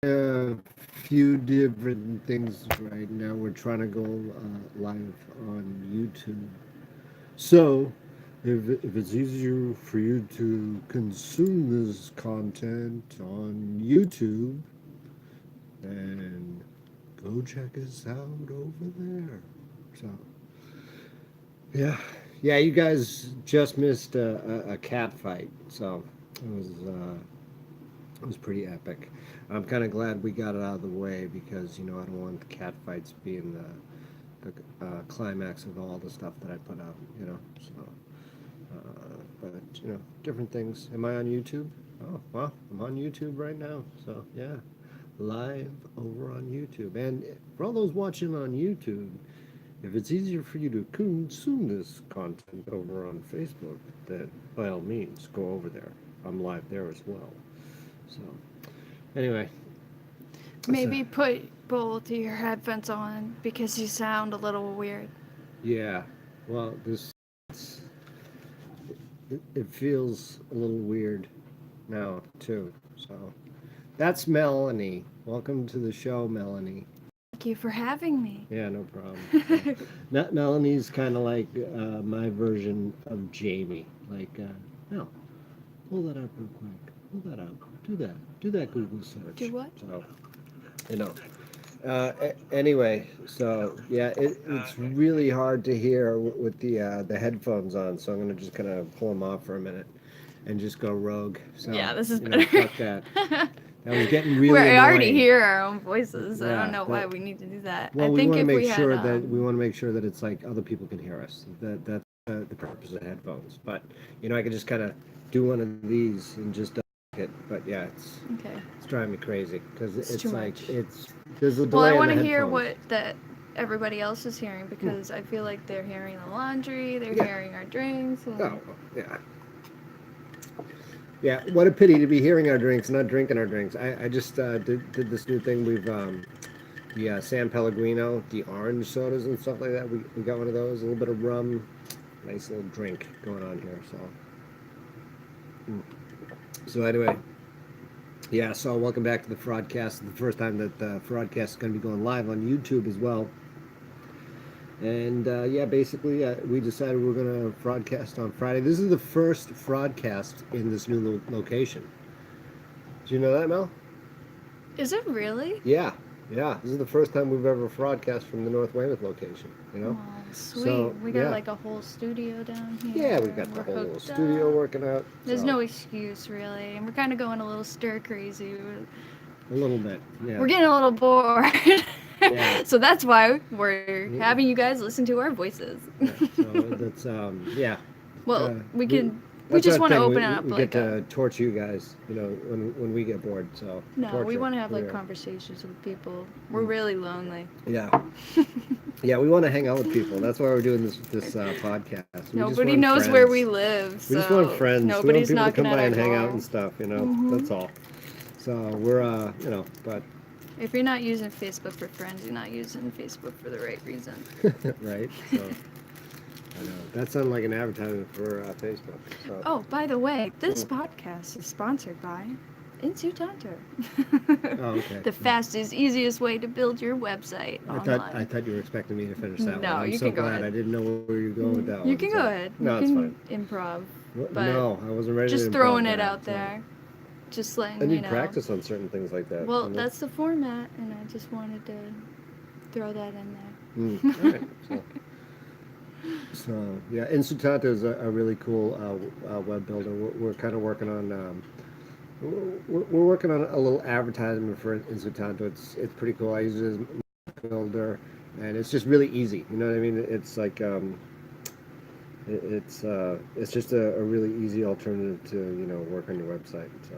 A few different things right now. We're trying to go live on YouTube. So, if it's easier for you to consume this content on YouTube, then go check us out over there. So, yeah, yeah, you guys just missed a cat fight, so it was pretty epic. I'm kind of glad we got it out of the way because I don't want the cat fights being the climax of all the stuff that I put out. So but different things. Am I on YouTube? Oh well, I'm on YouTube right now. So yeah, live over on YouTube. And for all those watching on YouTube, if it's easier for you to consume this content over on Facebook, then by all means go over there. I'm live there as well. So anyway, so Maybe put both of your headphones on because you sound a little weird. yeah, well, it feels a little weird now too. So that's Melanie. Welcome to the show, Melanie. Thank you for having me. Yeah, no problem. Melanie's kind of like my version of Jamie. Like, no, pull that up real quick. Pull that up. Do that. Do that Google Do search. what? So, you know. Anyway, so yeah, it's really hard to hear with the headphones on. So I'm gonna just kind of pull them off for a minute and just go rogue. So Yeah, this is better. fuck that. That was getting We really already annoying. hear our own voices. I don't Yeah, know why we need to do that. well, I we think want to if make we had, sure that it's like other people can hear us. That's the purpose of headphones. But I could just kind of do one of these and just it. But yeah, okay, it's driving me crazy because it's it's too like much. there's a Well, delay I on want the to hear headphones. what that everybody else is hearing because I feel like they're hearing the laundry, they're Yeah. hearing our drinks. And... Oh, yeah. Yeah, what a pity to be hearing our drinks, not drinking our drinks. I just did this new thing. We've the San Pellegrino, the orange sodas and stuff like that. We got one of those, a little bit of rum, nice little drink going on here. So anyway, yeah. So welcome back to the Fraudcast. The first time that the Fraudcast is going to be going live on YouTube as well. And yeah, basically, we decided we're going to broadcast on Friday. This is the first broadcast in this new location. Do you know that, Mel? Is it really? Yeah, yeah. This is the first time we've ever broadcast from the North Weymouth location. Oh, sweet. So We got yeah, like a whole studio down here. yeah, we got the We're whole little hooked studio up. working out. There's So no excuse really, and we're kind of going a little stir crazy. a little bit. Yeah. We're getting a little bored. Yeah. So that's why we're having you guys listen to our voices. Yeah. So that's yeah. Well, we We can. We that's just our want to thing. open it up We like get to torture you guys. When we get bored. So No, we torture. want to have like Yeah. conversations with people. We're really lonely. Yeah. Yeah, we want to hang out with people. That's why we're doing this podcast. We just Nobody want knows friends. where we live, so We just want friends. nobody's We want people to knocking come at by our and hang out door. and stuff. That's all. So we're but If you're not using Facebook for friends, you're not using Facebook for the right reason. right. So I know that sounded like an advertisement for Facebook. So. Oh, by the way, this podcast is sponsored by Insutanto. Oh, okay. The fastest, easiest way to build your website I online. thought you were expecting me to finish that No, one. I'm you so can go glad ahead. I didn't know where you were going with that one. You can so. go ahead. No, you it's can fine. improv. But No, I wasn't ready. just to throwing improv it that, out so. there. Just letting I you need know. practice on certain things like that. Well, that's the format, and I just wanted to throw that in there. All right. So yeah, Insutanto is a really cool web builder. We're kind of working on we're working on a little advertisement for Insutanto. It's pretty cool. I use it as a builder, and it's just really easy. You know what I mean? It's like it's just a really easy alternative to work on your website. So,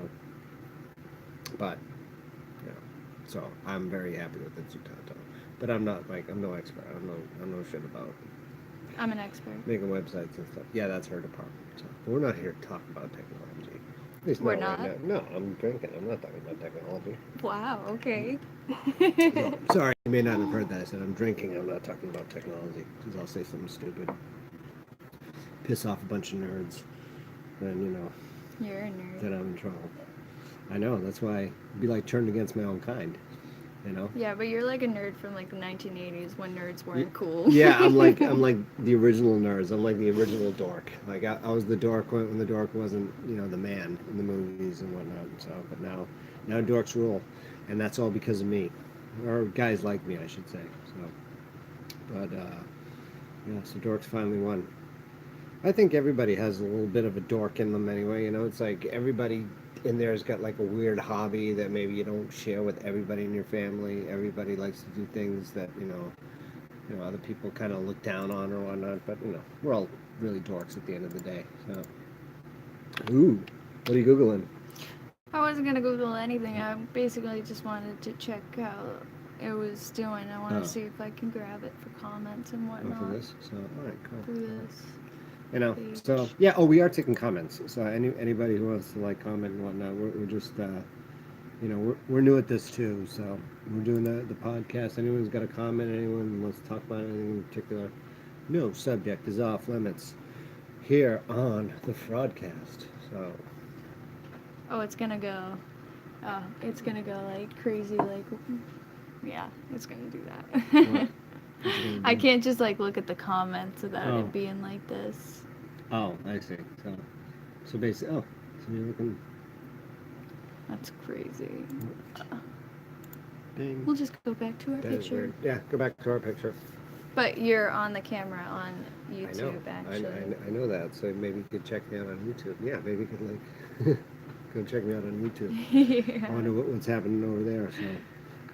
but yeah, so I'm very happy with Insutanto. But I'm not I'm no expert. I'm no shit about I'm an expert. making websites and stuff. Yeah, that's her department. So but we're not here to talk about technology. At least We're not. not? Right now. No, I'm drinking. I'm not talking about technology. Wow, okay. No, sorry, you may not have heard that. I said I'm drinking. I'm not talking about technology because I'll say something stupid, piss off a bunch of nerds, then You're a nerd. then I'm in trouble. I know. That's why I'd be like turned against my own kind. You know. Yeah, but you're like a nerd from like the 1980s when nerds weren't cool. Yeah, I'm like the original nerds. I'm like the original dork. Like I was the dork when the dork wasn't the man in the movies and whatnot. So, but now dorks rule, and that's all because of me, or guys like me, I should say. So, but yeah, so dorks finally won. I think everybody has a little bit of a dork in them anyway. It's like everybody in there has got like a weird hobby that maybe you don't share with everybody in your family. Everybody likes to do things that other people kind of look down on or whatnot. But we're all really dorks at the end of the day. So, ooh, what are you googling? I wasn't gonna Google anything. I basically just wanted to check how it was doing. I want to see if I can grab it for comments and whatnot. For this. So, all right, cool. For this. Page. So yeah. Oh, we are taking comments. So anybody who wants to like comment and whatnot, we're just we're new at this too. So we're doing the podcast. Anyone who's got a comment, anyone wants to talk about anything in particular, no subject is off limits here on the Fraudcast. So. Oh, it's gonna go. Oh, it's gonna go like crazy. Like, yeah, it's gonna do that. I can't just like look at the comments without it being like this. Oh, I see. So basically, so you're looking. That's crazy. Ding. We'll just go back to our picture. Yeah, go back to our picture. But you're on the camera on YouTube, actually. I know that. So maybe you could check me out on YouTube. Yeah, maybe you could like go check me out on YouTube. Yeah. I wonder what's happening over there. So.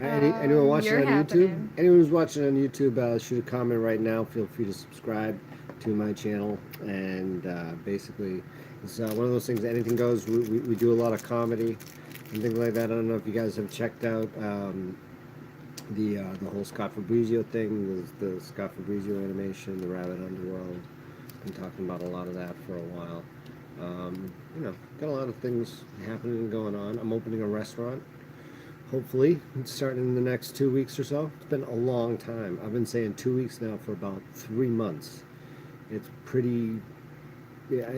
Anyone watching on happening. YouTube? Anyone who's watching on YouTube, shoot a comment right now. Feel free to subscribe to my channel. And basically, it's one of those things. Anything goes. We do a lot of comedy and things like that. I don't know if you guys have checked out the whole Scott Fabrizio thing, the Scott Fabrizio animation, the Rabbit Underworld. Been talking about a lot of that for a while. Got a lot of things happening and going on. I'm opening a restaurant. Hopefully, it's starting in the next 2 weeks or so. It's been a long time. I've been saying 2 weeks now for about 3 months. It's pretty. Yeah,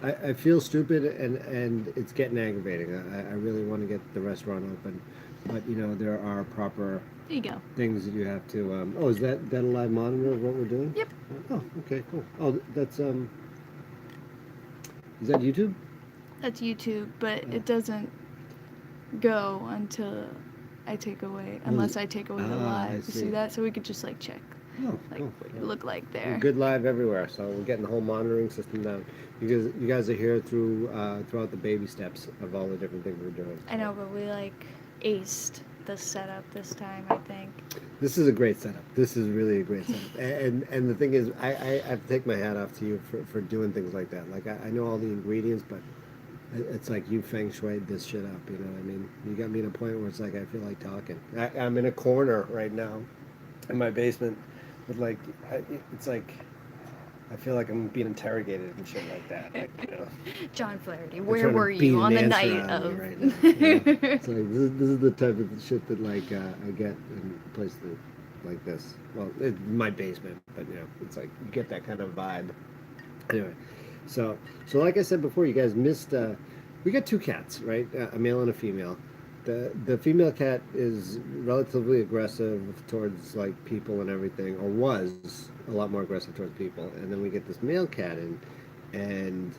I feel stupid and it's getting aggravating. I really want to get the restaurant open, but there are proper There you go. things that you have to. Oh, is that a live monitor of what we're doing? Yep. Oh, okay, cool. Oh, that's Is that YouTube? That's YouTube, but it doesn't go until I take away, unless I take away the live. You see that? So we could just like check Oh, like cool. what you look like there. Good live everywhere. So we're getting the whole monitoring system down. Because you guys are here throughout the baby steps of all the different things we're doing. I know, but we like aced the setup this time, I think. This is a great setup. This is really a great setup. And the thing is, I have to take my hat off to you for doing things like that. Like I know all the ingredients, but it's like you feng shuied this shit up. You know what I mean? You got me in a point where it's like I feel like talking. I'm in a corner right now in my basement. But like, it's like, I feel like I'm being interrogated and shit like that. Like, John Flaherty, where were you on the night of? Right now, It's like this is the type of shit that like I get in a place like this. Well, it's my basement, but it's like you get that kind of vibe. Anyway, so like I said before, you guys missed. We got 2 cats, right? A male and a female. The female cat is relatively aggressive towards like people and everything, or was a lot more aggressive towards people. And then we get this male cat in, and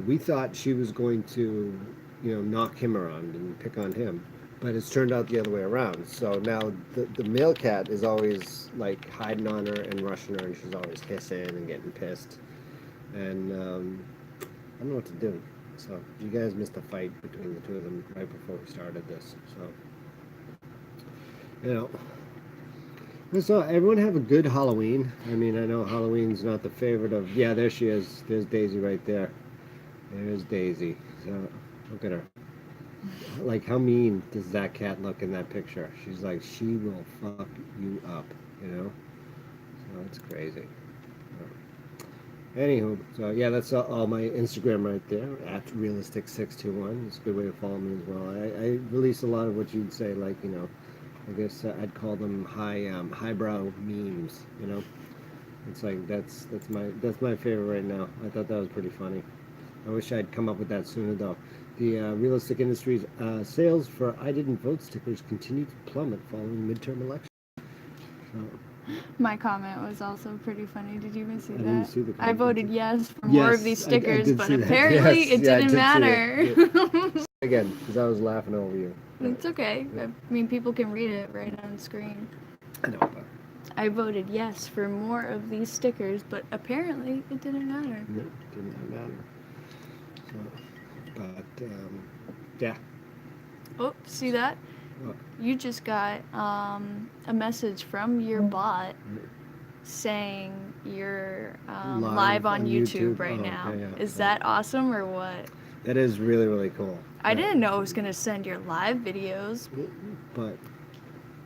we thought she was going to, knock him around and pick on him, but it's turned out the other way around. So now the male cat is always like hiding on her and rushing her, and she's always hissing and getting pissed. And I don't know what to do. So you guys missed a fight between the 2 of them right before we started this. So everyone have a good Halloween. I mean, I know Halloween's not the favorite of. Yeah, there she is. There's Daisy right there. There's Daisy. So look at her. Like, how mean does that cat look in that picture? She's like, she will fuck you up. So it's crazy. Anywho, so yeah, that's all my Instagram right there, at realistic621. It's a good way to follow me as well. I release a lot of what you'd say, like, I guess I'd call them highbrow memes, It's like, that's my favorite right now. I thought that was pretty funny. I wish I'd come up with that sooner, though. The realistic industry's sales for I didn't vote stickers continue to plummet following midterm elections. So, My comment was also pretty funny. Did you even see I that? didn't see the I comment. voted yes for more of these I stickers, did but see that. apparently Yes, it yeah, I didn't did see that. matter. Again, because I was laughing over you. It's okay. Yeah. I mean, people can read it right on screen. I know, but I voted yes for more of these stickers, but apparently it didn't matter. no, it didn't matter. So, but yeah. Oh, see that? What? You just got a message from your bot saying you're live on YouTube right Oh, now. okay, yeah. Is that awesome or what? That is really, really cool. I didn't know it was going to send your live videos. But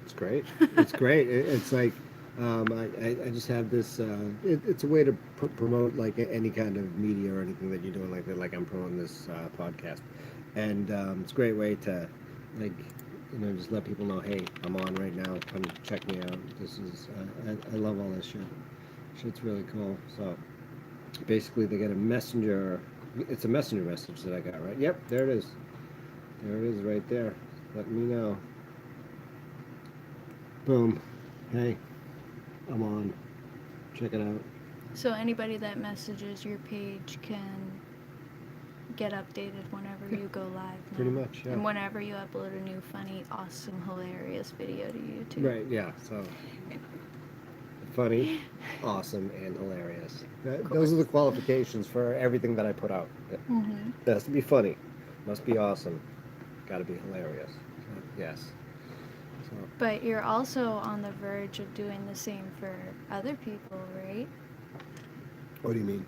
it's great. It's great. It's like I just have this. It's a way to promote like any kind of media or anything that you're doing like that. Like I'm promoting this podcast, and it's a great way to like just let people know, hey, I'm on right now. Come check me out. This is I love all this shit. Shit's really cool. So basically, they get a messenger. It's a messenger message that I got, right? Yep, there it is. There it is right there. Let me know. Boom. Hey, I'm on. Check it out. So anybody that messages your page can get updated whenever you go live now. Pretty much, yeah. And whenever you upload a new funny, awesome, hilarious video to YouTube. Right, yeah. So, funny, awesome, and hilarious. Those are the qualifications for everything that I put out. Mm-hmm. It has to be funny. Must be awesome. Got to be hilarious. So, yes. So, But you're also on the verge of doing the same for other people, right? what do you mean?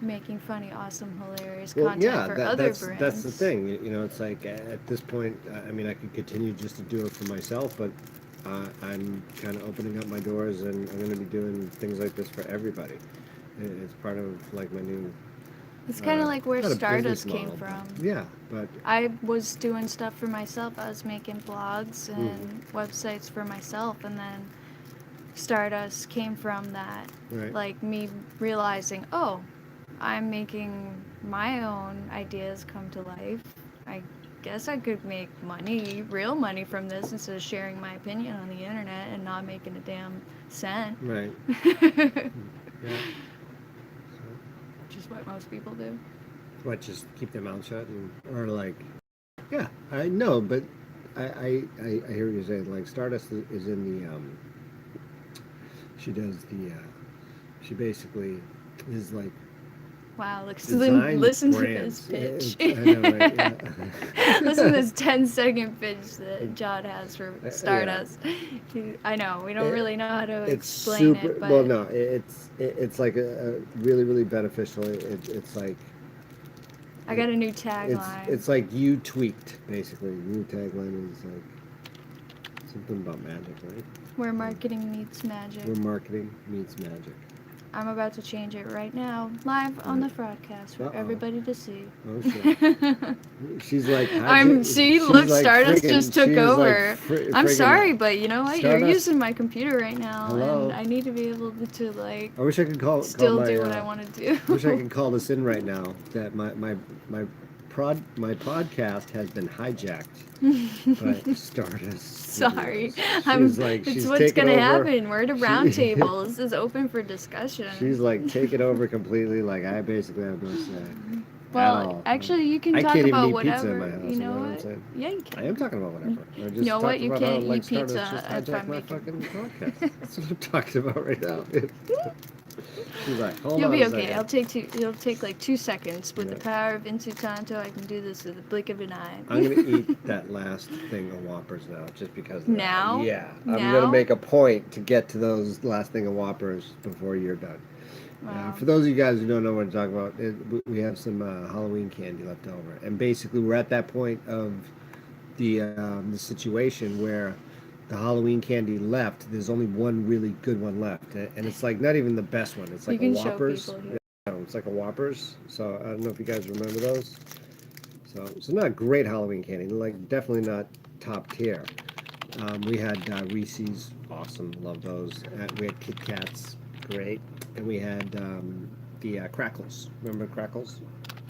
Making funny, awesome, hilarious Well, content yeah, for that, other that's brands. that's the thing. It's like at this point, I mean, I could continue just to do it for myself, but I'm kind of opening up my doors, and I'm going to be doing things like this for everybody. It's part of like my new. It's kind of like where not a business Stardust came model, from. but yeah, but I was doing stuff for myself. I was making blogs Mm-hmm. and websites for myself, and then Stardust came from that. Right. Like me realizing, oh, I'm making my own ideas come to life. I guess I could make money, real money from this instead of sharing my opinion on the internet and not making a damn cent. right, yeah. Which is what most people do. What, just keep their mouth shut or like, yeah, I know, but I hear what you're saying. Like Stardust is in the she does the she basically is like Wow, design listen to brands. this pitch. I know, right? Yeah. Listen to this 10-second pitch that John has for Stardust. I know, we don't really know how to It's explain super. it, but Well, no, it's like a really, really beneficial. It's like I got a new tagline. it's like you tweaked basically. New tagline is like something about magic, right? Where marketing meets magic. Where marketing meets magic. I'm about to change it right now, live on the Fraudcast for everybody to see. Oh shit! She's like, Look, Stardust just took over. I'm sorry, friggin' but you know what? Stardust. You're using my computer right now, Hello? and I need to be able to like I wish I could call my, do what I want to do. I wish I could call this in right now that my podcast has been hijacked by Stardust. Sorry, She's like, it's she's what's taking gonna over. happen. We're at a round table. This is open for discussion. She's like taking over completely. Like I basically have no say. Well, at all. actually, you can I talk can't even about eat whatever. pizza in my house. You know what I'm what? saying? Yeah, you can. I am talking about whatever. I just You know what? talked You about can't how, like, eat pizza Stardust just if I'm hijacked my making- fucking podcast. That's what I'm talking about right now. She's like, hold You'll on be a okay. second. It'll take like 2 seconds. With the Yeah. power of Insutanto, I can do this with the blink of an eye. I'm gonna eat that last thing of Whoppers now, just because. Of that. Now? Yeah, I'm Now? gonna make a point to get to those last thing of Whoppers before you're done. Wow. For those of you guys who don't know what I'm talking about, we have some Halloween candy left over, and basically we're at that point of the situation where the Halloween candy left. There's only one really good one left, and it's like not even the best one. It's like You a can show Whoppers. people here. It's like a Whoppers. So I don't know if you guys remember those. So not great Halloween candy. Like definitely not top tier. We had Reese's, awesome, love those. We had Kit Kats, great, and we had the Crackles. Remember Crackles?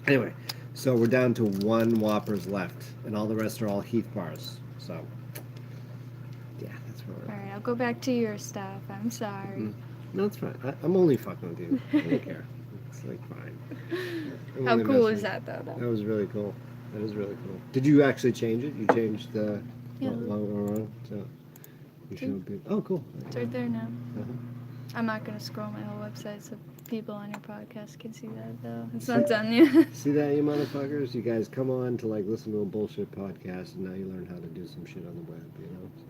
Anyway, So we're down to 1 Whoppers left, and all the rest are all Heath bars. So, yeah, that's where we're All at. right, I'll go back to your stuff. I'm sorry. No, it's fine. I'm only fucking with you. I don't care. It's like fine. I'm How only cool messing. is that, though? That was really cool. That is really cool. Did you actually change it? You changed the Yeah. logo, so you See? should be. Oh, cool. It's right there now. Uh-huh. I'm not gonna scroll my whole website so people on your podcast can see that, though. It's not done yet. See that, you motherfuckers? You guys come on to like listen to a bullshit podcast, and now you learn how to do some shit on the web. You know. So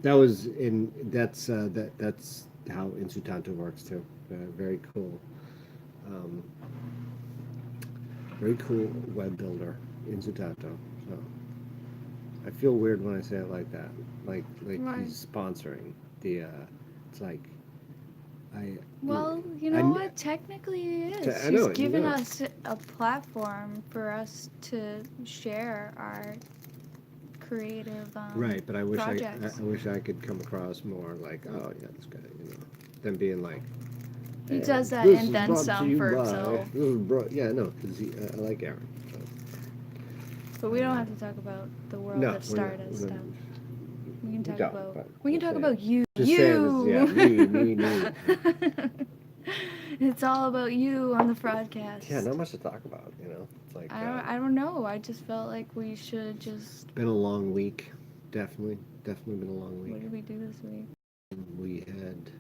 that was in. That's how Insutanto works too. Very cool. Um, Very cool web builder, Insutanto. So I feel weird when I say it like that. Like Why? he's sponsoring the. It's like Well, you I know kn- what? Technically, he is. I know He's it, given you know. us a platform for us to share our creative Right, but I wish projects. I wish I could come across more like, oh yeah, this guy, you know, than being like. He does that "This and is then brought to some you for by-" himself. This is yeah, no, because I like Aaron. So. But we don't have to talk about the world No, of we're not- Stardust we're stuff. not- We can talk don't, about. but We can just talk saying. about you. Just you. saying this, me. It's all about you on the Fraudcast. Yeah, not much to talk about, you know. It's like I don't know. I just felt like we should just. been a long week, definitely been a long What week. did we do this week? We had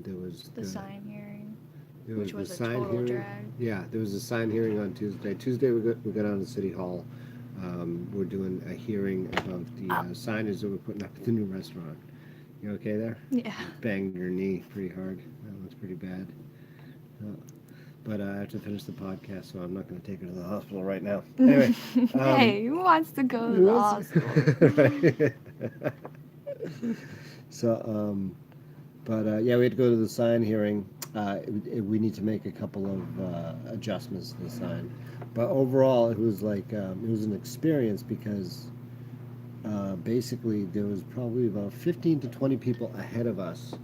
there was The sign hearing, there which was was the a sign total hearing. drag. Yeah, there was a sign hearing on Tuesday. Tuesday we got on to City Hall. We're doing a hearing about the signage that we're putting up at the new restaurant. You okay there? Yeah. Banged your knee pretty hard. That looks pretty bad. But I have to finish the podcast, so I'm not going to take her to the hospital right now. Anyway. Hey, who wants to go to the hospital? Right. So, yeah, we had to go to the sign hearing. We need to make a couple of adjustments to the sign. But overall, it was like, it was an experience because basically there was probably about 15 to 20 people ahead of us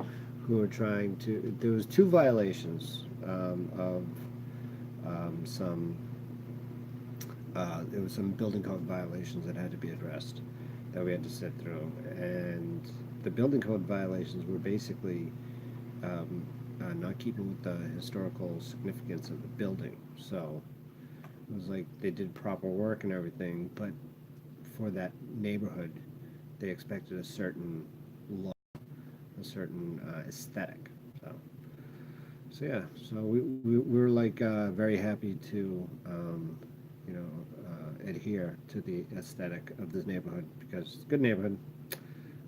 who were trying to, there was 2 violations of some, there was some building code violations that had to be addressed that we had to sit through. And the building code violations were basically not keeping with the historical significance of the building. So it was like they did proper work and everything, but for that neighborhood, they expected a certain look, a certain aesthetic. So yeah, so we were like very happy to you know adhere to the aesthetic of this neighborhood because it's a good neighborhood.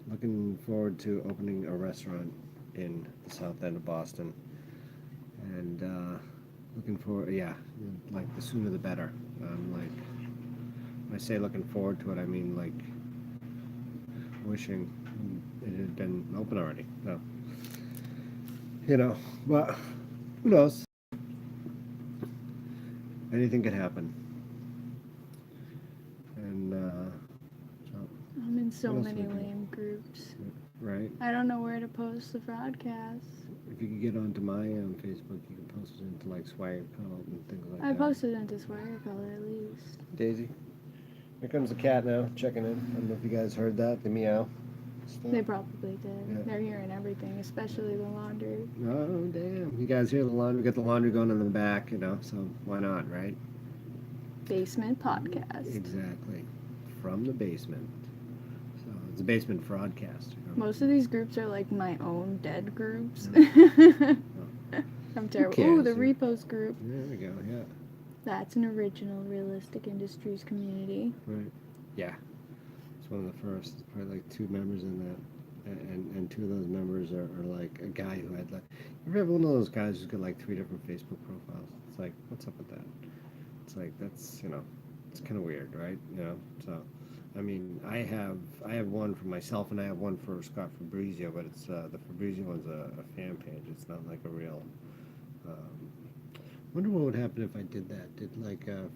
Looking forward to opening a restaurant in the south end of Boston, and looking forward, yeah, like the sooner the better. Like when I say looking forward to it, I mean like wishing it had been open already. So, you know, but who knows? Anything could happen. And so, I'm in so What else many we do? lame groups. right? I don't know where to post the broadcast. If you could get onto my Facebook, you can post it into like Swire Code and things like I that. posted into Swire Color at least. Daisy. Here comes the cat now, checking in. I don't know if you guys heard that, the meow. stuff. They probably did. Yeah. They're hearing everything, especially the laundry. Oh, damn. You guys hear the laundry? We got the laundry going in the back, you know, so why not, right? Basement podcast. Exactly. From the basement. So it's a basement fraudcast. You know? Most of these groups are like my own dead groups. I'm terrible. cares? Ooh, the repost group. There we go, yeah. That's an original Realistic Industries community. Right. Yeah. It's one of the first. There's probably like 2 members in that. And 2 of those members are like a guy who had like, you ever have one of those guys who's got like 3 different Facebook profiles? It's like, what's up with that? It's like, that's, you know, it's kind of weird, right? You know, so, I mean, I have one for myself and I have one for Scott Fabrizio, but it's, the Fabrizio one's a fan page. It's not like a real, wonder what would happen if I did that. Did like a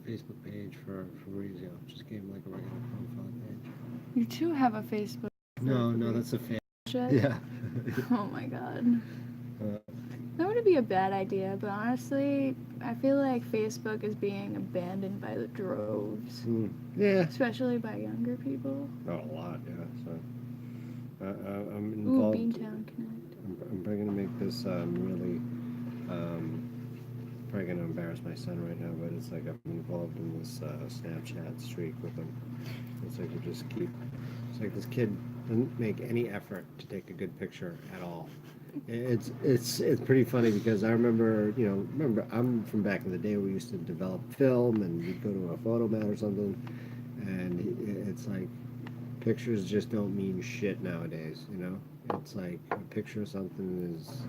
Facebook page for Fabrizio. Just gave him like a regular profile page. You too have a Facebook. No, that's a fan. Shit. Yeah. Oh my god. That would be a bad idea, but honestly, I feel like Facebook is being abandoned by the droves, Yeah. especially by younger people. Oh, a lot, yeah. So I'm Ooh, involved. Beantown Connect. I'm probably gonna make this really. Probably gonna embarrass my son right now, but it's like I'm involved in this Snapchat streak with him. It's like we just keep. It's like this kid doesn't make any effort to take a good picture at all. It's pretty funny because I remember I'm from back in the day. We used to develop film and we'd go to a photo mat or something, and it's like pictures just don't mean shit nowadays. It's like a picture of something is,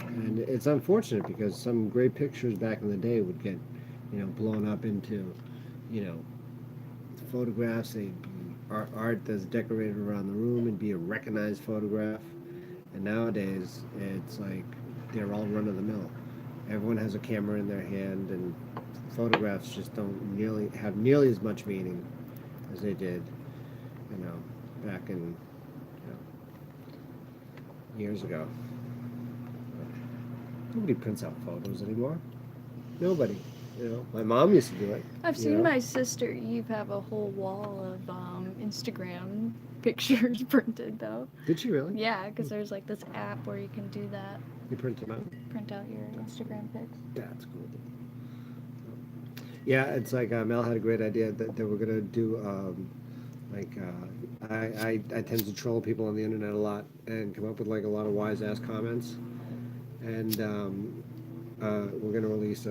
and it's unfortunate because some great pictures back in the day would get, blown up into, you know, photographs. They'd be art that's decorated around the room and be a recognized photograph. And nowadays, it's like they're all run of the mill. Everyone has a camera in their hand, and photographs just don't have nearly as much meaning as they did, back in years ago. Nobody prints out photos anymore. Nobody. My mom used to do it. I've seen my sister Eve have a whole wall of Instagram pictures printed, though. Did she really? Yeah, because there's like this app where you can do that. You print them out? Print out your Instagram pics. That's cool. Yeah, it's like Mel had a great idea that they were going to do, I tend to troll people on the internet a lot and come up with like a lot of wise ass comments. And we're going to release a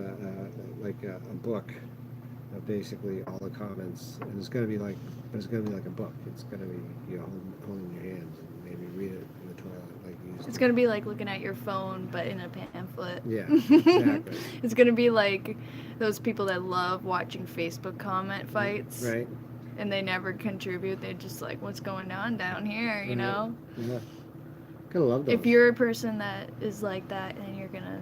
book of basically all the comments. And it's going to be like a book. It's going to be holding your hands and maybe read it in the toilet like you used to. It's going to be like looking at your phone, but in a pamphlet. Yeah, exactly. It's going to be like those people that love watching Facebook comment fights. Right. And they never contribute. They're just like, what's going on down here, you know? Yeah. Kind of love those. If you're a person that is like that, then you're gonna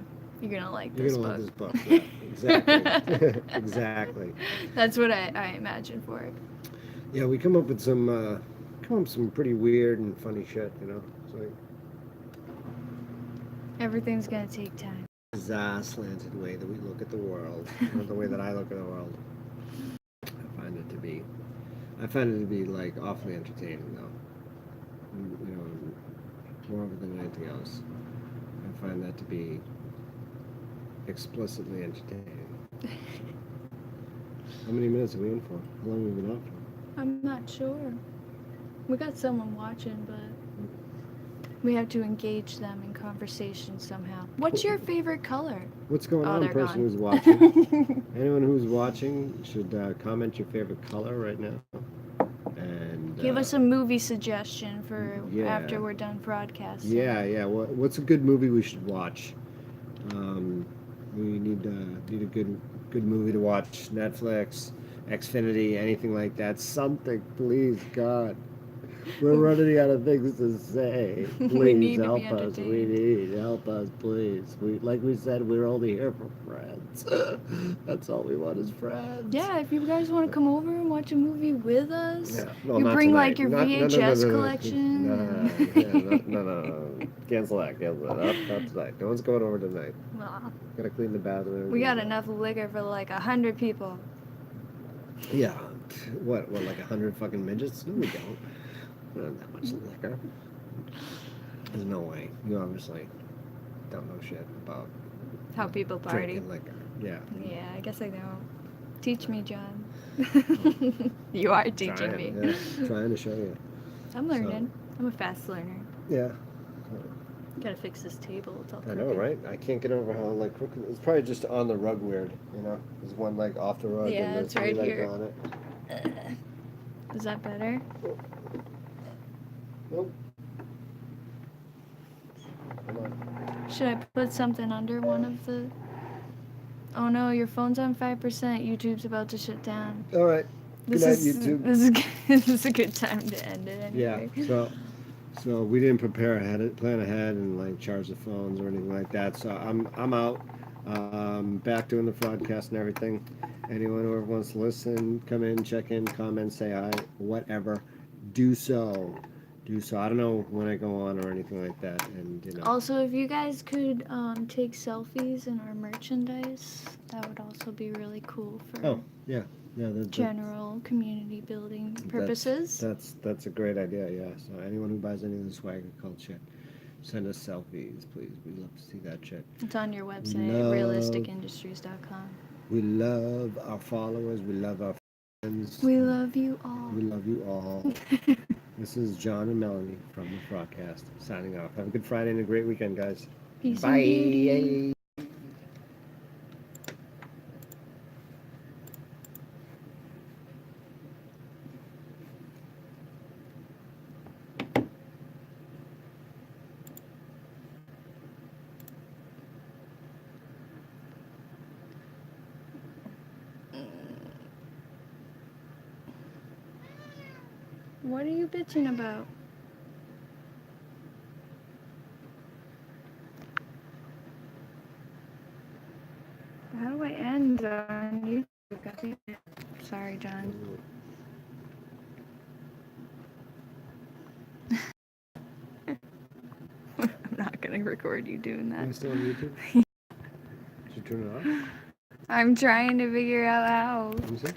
like this book. You're gonna love this book. Yeah, exactly. Exactly. That's what I imagine for it. Yeah, we come up with some pretty weird and funny shit. It's like everything's gonna take time. Bizarre, slanted way that we look at the world, not the way that I look at the world. I find it to be like awfully entertaining, though. More of it than anything else. I find that to be explicitly entertaining. How many minutes are we in for? How long have we been on for? I'm not sure. We got someone watching, but we have to engage them in conversation somehow. What's your favorite color? What's going on, person gone. who's watching? Anyone who's watching should comment your favorite color right now. And give us a movie suggestion for after we're done Fraudcast. Yeah. What's a good movie we should watch? We need a good movie to watch. Netflix, Xfinity, anything like that. Something, please, God. We're running out of things to say. Please help us. We need help us, please. Like we said, we're only here for friends. That's all we want is friends. Yeah, if you guys want to come over and watch a movie with us, well, you bring tonight. like your VHS collection. No. Cancel that. Not tonight. No one's going over tonight. Well, gotta clean the bathroom. We got enough liquor for like 100 people. Yeah. What, like 100 fucking midgets? No, we don't. We don't have that much liquor. There's no way. You obviously don't know shit about how people party. Drinking liquor. Yeah. Yeah, I guess I don't. Teach me, John. You are teaching me. Yeah. Trying to show you. I'm learning. I'm a fast learner. Yeah. Gotta fix this table. It's all I know, right? I can't get over how crooked. It's probably just on the rug weird. There's one leg off the rug. Yeah, and it's right here. On it. Is that better? Nope. Come on. Should I put something under one of the... Oh no, your phone's on 5%. YouTube's about to shut down. All right. Good night, YouTube. This is a good time to end it anyway. Yeah. So we didn't plan ahead, and like charge the phones or anything like that. So I'm out. Back doing the Fraudcast and everything. Anyone who ever wants to listen, come in, check in, comment, say hi, whatever. Do so. do so. I don't know when I go on or anything like that, and Also, if you guys could take selfies in our merchandise, that would also be really cool for Oh, yeah, general community building purposes. That's a great idea. Yeah. So anyone who buys any of the swagger cult shit, send us selfies, please. We'd love to see that shit. It's on your We website, love realisticindustries.com. we love our followers. We love our friends. We love you all. We love you all. This is John and Melanie from the Fraudcast signing off. Have a good Friday and a great weekend, guys. Peace Bye. and beauty. What are you bitching about? How do I end on YouTube? God damn it. Sorry, John. I'm not gonna record you doing Am I that. still on YouTube? Did you turn it off? I'm trying to figure out how. Let me see.